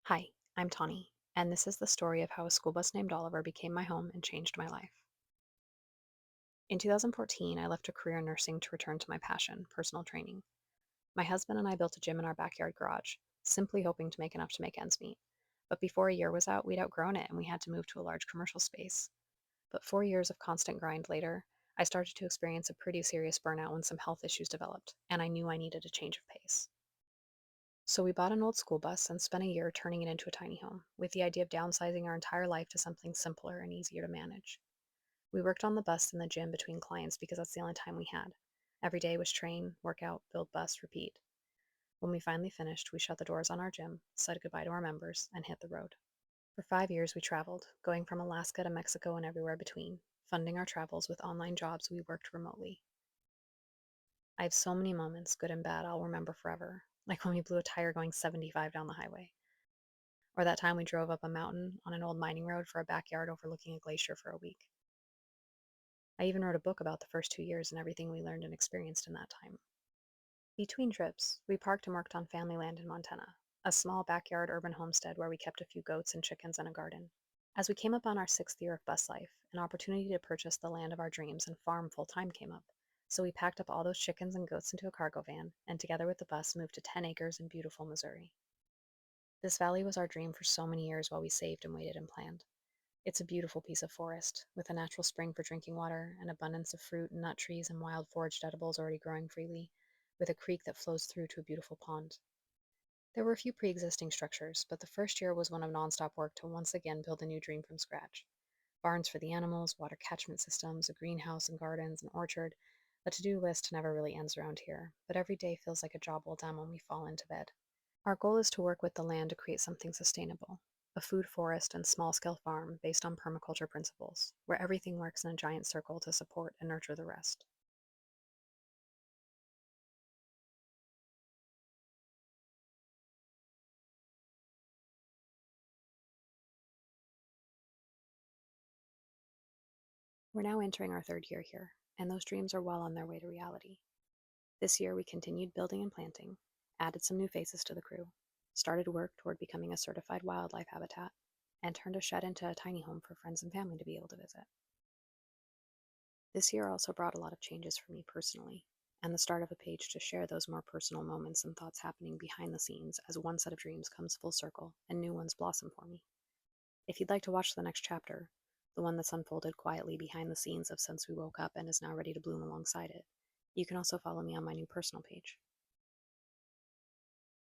Hi, I'm Tawny, and this is the story of how a school bus named Oliver became my home and changed my life. In 2014, I left a career in nursing to return to my passion, personal training. My husband and I built a gym in our backyard garage, simply hoping to make enough to make ends meet. But before a year was out, we'd outgrown it and we had to move to a large commercial space. But 4 years of constant grind later, I started to experience a pretty serious burnout when some health issues developed, and I knew I needed a change of pace. So we bought an old school bus and spent a year turning it into a tiny home, with the idea of downsizing our entire life to something simpler and easier to manage. We worked on the bus and the gym between clients because that's the only time we had. Every day was train, workout, build bus, repeat. When we finally finished, we shut the doors on our gym, said goodbye to our members, and hit the road. For 5 years, we traveled, going from Alaska to Mexico and everywhere between, funding our travels with online jobs we worked remotely. I have so many moments, good and bad, I'll remember forever, like when we blew a tire going 75 down the highway. Or that time we drove up a mountain on an old mining road for a backyard overlooking a glacier for a week. I even wrote a book about the first 2 years and everything we learned and experienced in that time. Between trips, we parked and worked on family land in Montana, a small backyard urban homestead where we kept a few goats and chickens and a garden. As we came up on our 6th year of bus life, an opportunity to purchase the land of our dreams and farm full time came up. So we packed up all those chickens and goats into a cargo van and together with the bus moved to 10 acres in beautiful Missouri. This valley was our dream for so many years while we saved and waited and planned. It's a beautiful piece of forest, with a natural spring for drinking water, an abundance of fruit and nut trees and wild foraged edibles already growing freely, with a creek that flows through to a beautiful pond. There were a few pre existing structures, but the first year was one of nonstop work to once again build a new dream from scratch. Barns for the animals, water catchment systems, a greenhouse and gardens, an orchard. The to do list never really ends around here, but every day feels like a job well done when we fall into bed. Our goal is to work with the land to create something sustainable, a food forest and small scale farm based on permaculture principles, where everything works in a giant circle to support and nurture the rest. We're now entering our 3rd year here, and those dreams are well on their way to reality. This year we continued building and planting, added some new faces to the crew, started work toward becoming a certified wildlife habitat, and turned a shed into a tiny home for friends and family to be able to visit. This year also brought a lot of changes for me personally, and the start of a page to share those more personal moments and thoughts happening behind the scenes as one set of dreams comes full circle and new ones blossom for me. If you'd like to watch the next chapter, the one that's unfolded quietly behind the scenes of since we woke up and is now ready to bloom alongside it, you can also follow me on my new personal page.